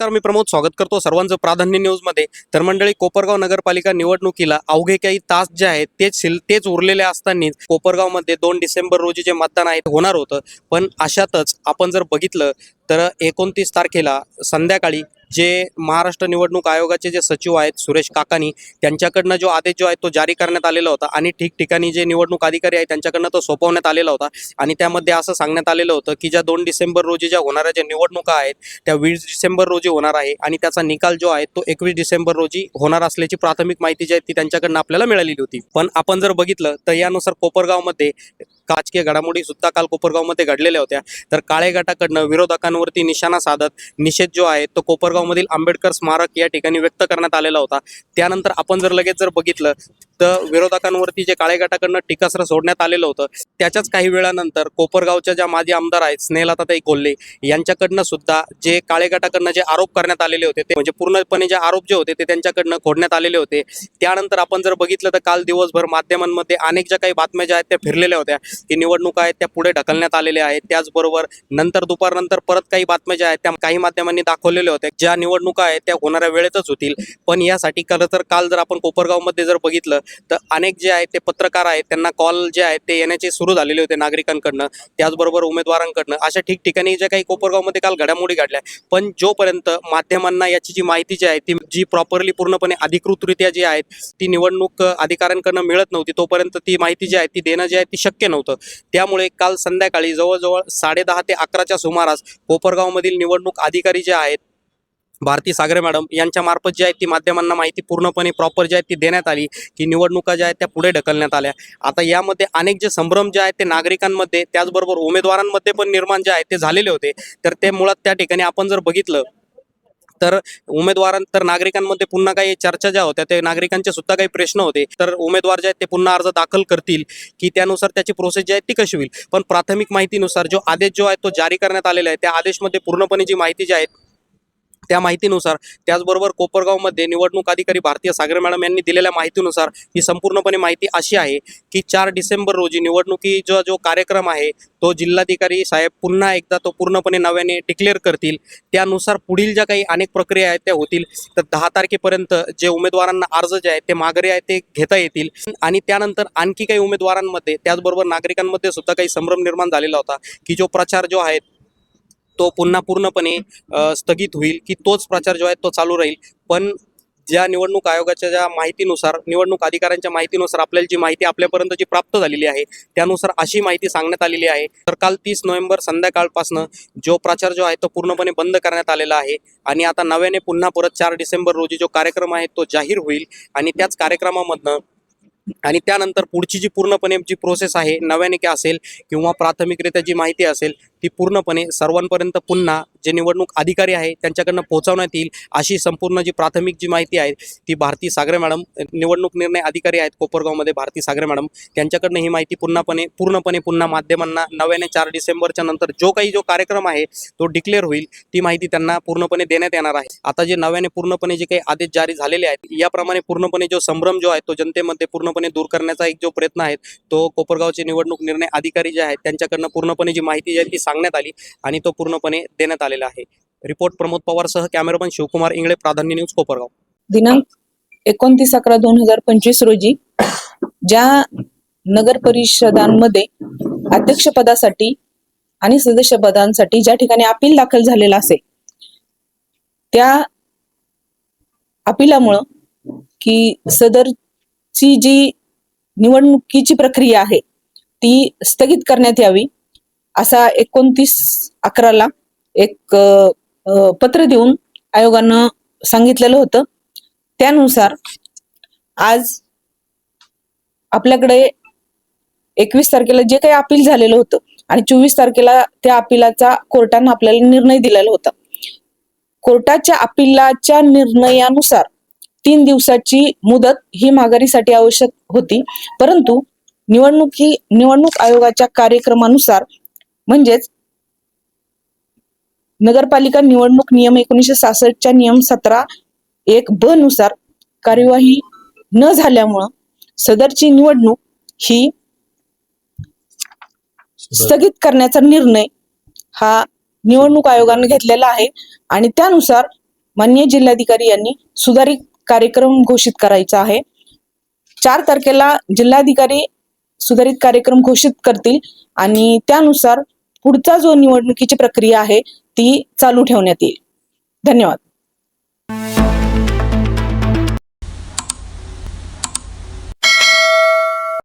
नमस्कार, मी प्रमोद स्वागत करतो सर्वांचं प्राधान्य न्यूजमध्ये। तर मंडळी, कोपरगाव नगरपालिका निवडणुकीला अवघे काही तास जे आहेत तेच उरलेले असताना कोपरगावमध्ये 2 डिसेंबर रोजी जे मतदान आहे होणार होतं। पण अशातच आपण जर बघितलं तर 29 तारखेला संध्याकाळी जे महाराष्ट्र निवडणूक आयोगाचे जे सचिव आहेत सुरेश काकानी, त्यांच्याकडनं जो आदेश जो आहे तो जारी करण्यात आलेला होता आणि ठिकठिकाणी जे निवडणूक अधिकारी आहेत त्यांच्याकडनं तो सोपवण्यात आलेला होता। आणि त्यामध्ये असं सांगण्यात आलेलं होतं की ज्या 2 डिसेंबर रोजी ज्या होणाऱ्या ज्या निवडणुका आहेत त्या 20 डिसेंबर रोजी होणार आहे आणि त्याचा निकाल जो आहे तो 21 डिसेंबर रोजी होणार असल्याची प्राथमिक माहिती जी आहे ती त्यांच्याकडनं आपल्याला मिळालेली होती। पण आपण जर बघितलं तर यानुसार कोपरगावमध्ये राजकीय घडामोडी सुद्धा काल कोपरगावमध्ये घडलेल्या होत्या। तर काळे गटाकडनं विरोधकांवरती निशाणा साधत निषेध जो आहे तो कोपरगावमधील आंबेडकर स्मारक या ठिकाणी व्यक्त करण्यात आलेला होता। त्यानंतर आपण जर लगेच जर बघितलं तर विरोधकांवरती जे काळे गटाकडनं टीकास्त्र सोडण्यात आलेलं होतं त्याच्याच काही वेळानंतर कोपरगावच्या ज्या माजी आमदार आहेत स्नेहलताताई कोल्हे यांच्याकडनं सुद्धा जे काळे गटाकडनं जे आरोप करण्यात आलेले होते ते म्हणजे पूर्णपणे जे आरोप जे होते ते त्यांच्याकडनं खोडण्यात आलेले होते। त्यानंतर आपण जर बघितलं तर काल दिवसभर माध्यमांमध्ये अनेक ज्या काही बातम्या ज्या आहेत त्या फिरलेल्या होत्या की निवडणुका आहेत त्या पुढे ढकलण्यात आलेल्या आहेत। त्याचबरोबर नंतर दुपारनंतर परत काही बातम्या ज्या आहेत त्या काही माध्यमांनी दाखवलेल्या होत्या ज्या निवडणुका आहेत त्या होणाऱ्या वेळेतच होतील। पण यासाठी काल जर आपण कोपरगावमध्ये जर बघितलं तर अनेक जे आहेत ते पत्रकार आहेत त्यांना कॉल जे आहेत ते येण्याचे सुरू झालेले होते नागरिकांकडनं, त्याचबरोबर उमेदवारांकडनं। अशा ठिकठिकाणी ज्या काही कोपरगावमध्ये काल घडामोडी घडल्या, पण जोपर्यंत माध्यमांना याची जी माहिती जी आहे ती जी प्रॉपरली पूर्णपणे अधिकृतरित्या जी आहेत ती निवडणूक अधिकाऱ्यांकडनं मिळत नव्हती तोपर्यंत ती माहिती जी आहे ती देणं जे आहे ती शक्य नव्हतं। त्यामुळे काल संध्याकाळी जवळजवळ 10:30 ते 11च्या सुमारास कोपरगावमधील निवडणूक अधिकारी जे आहेत भारती सागरे मॅडम यांच्या मार्फत जी आहे ती माध्यमांना माहिती पूर्णपणे प्रॉपर जी आहे ती देण्यात आली की निवडणुका ज्या आहेत त्या पुढे ढकलण्यात आल्या। आता यामध्ये अनेक जे संभ्रम जे आहेत ते नागरिकांमध्ये त्याचबरोबर उमेदवारांमध्ये पण निर्माण जे आहेत ते झालेले होते। तर ते मुळात त्या ठिकाणी आपण जर बघितलं तर नागरिकांमध्ये पुन्हा काही चर्चा ज्या होत्या ते नागरिकांचे सुद्धा काही प्रश्न होते। तर उमेदवार जे आहेत ते पुन्हा अर्ज दाखल करतील की त्यानुसार त्याची प्रोसेस जी आहे ती कशी होईल। पण प्राथमिक माहितीनुसार जो आदेश जो आहे तो जारी करण्यात आलेला आहे त्या आदेशमध्ये पूर्णपणे जी माहिती जी आहे त्या माहितीनुसार, त्याचबरोबर कोपरगावमध्ये निवडणूक अधिकारी भारतीय सागरे मॅडम यांनी दिलेल्या माहितीनुसार ही संपूर्णपणे माहिती अशी आहे की 4 डिसेंबर रोजी निवडणुकीचा जो कार्यक्रम आहे तो जिल्हाधिकारी साहेब पुन्हा एकदा तो पूर्णपणे नव्याने डिक्लेअर करतील। त्यानुसार पुढील ज्या काही अनेक प्रक्रिया आहेत त्या होतील। तर 10 तारखेपर्यंत जे उमेदवारांना अर्ज जे आहेत ते माघारी आहेत ते घेता येतील आणि त्यानंतर आणखी काही उमेदवारांमध्ये त्याचबरोबर नागरिकांमध्ये सुद्धा काही संभ्रम निर्माण झालेला होता की जो प्रचार जो आहे तो पुन्हा पूर्णपणे स्थगित होईल की तोच प्रचार जो आहे तो चालू राहील। पण ज्या निवडणूक आयोगाच्या ज्या माहितीनुसार निवडणूक अधिकाऱ्यांच्या माहितीनुसार आपल्याला जी माहिती आपल्यापर्यंत जी प्राप्त झालेली आहे त्यानुसार अशी माहिती सांगण्यात आलेली आहे। तर काल 30 नोव्हेंबर संध्याकाळपासून जो प्रचार जो आहे तो पूर्णपणे बंद करण्यात आलेला आहे आणि आता नव्याने पुन्हा परत 4 डिसेंबर रोजी जो कार्यक्रम आहे तो जाहीर होईल आणि त्याच कार्यक्रमामधनं आणि त्यानंतर पुढची जी पूर्णपणे जी प्रोसेस आहे नव्याने काय असेल किंवा प्राथमिकरित्या जी माहिती असेल ती पूर्णपणे सर्वांपर्यंत पुन्हा जे निवडणूक अधिकारी आहे त्यांच्याकडनं पोहोचवण्यात येईल अशी संपूर्ण जी प्राथमिक जी माहिती आहे ती भारती सागरे मॅडम निवडणूक निर्णय अधिकारी आहेत कोपरगावमध्ये भारती सागरे मॅडम त्यांच्याकडनं ही माहिती पूर्णपणे पुन्हा माध्यमांना नव्याने 4 डिसेंबरच्या नंतर जो कार्यक्रम आहे तो डिक्लेअर होईल ती माहिती त्यांना पूर्णपणे देण्यात येणार आहे। आता जे नव्याने पूर्णपणे जे काही आदेश जारी झालेले आहेत याप्रमाणे पूर्णपणे जो संभ्रम जो आहे तो जनतेमध्ये पूर्णपणे दूर करण्याचा एक जो प्रयत्न आहे तो कोपरगावचे निवडणूक निर्णय अधिकारी जे आहेत त्यांच्याकडनं पूर्णपणे जी माहिती जी आहे ती सांगण्यात आली आणि तो पूर्णपणे देण्यात आलेला आहे। रिपोर्ट प्रमोद पवार सह कॅमेरामन शिवकुमार इंगळे, प्राधान्य न्यूज, कोपरगाव। दिनांक 29/11/2025 रोजी ज्या नगर परिषदांमध्ये अध्यक्षपदासाठी आणि सदस्यपदांसाठी ज्या ठिकाणी अपील दाखल झालेला असेल त्या अपिलामुळं की सदरची जी निवडणुकीची प्रक्रिया आहे ती स्थगित करण्यात यावी असा 29/11 एक पत्र देऊन आयोगानं सांगितलेलं होतं। त्यानुसार आज आपल्याकडे 21 तारखेला जे काही अपील झालेलं होतं आणि 24 तारखेला त्या अपिलाचा कोर्टानं आपल्याला निर्णय दिलेला होता। कोर्टाच्या अपिलाच्या निर्णयानुसार 3 दिवसाची मुदत ही माघारीसाठी आवश्यक होती, परंतु निवडणूक आयोगाच्या कार्यक्रमानुसार म्हणजेच नगरपालिका निवडणूक नियम 1966च्या नियम 17(1)(ब) नुसार कार्यवाही न झाल्यामुळं सदरची निवडणूक ही स्थगित करण्याचा निर्णय हा निवडणूक आयोगाने घेतलेला आहे आणि त्यानुसार माननीय जिल्हाधिकारी यांनी सुधारित कार्यक्रम घोषित करायचा आहे. 4 तारखेला जिल्हाधिकारी सुधारित कार्यक्रम घोषित करतील आणि त्यानुसार पुढचा जो निवडणुकीची प्रक्रिया आहे ती चालू ठेवण्यात येईल. धन्यवाद.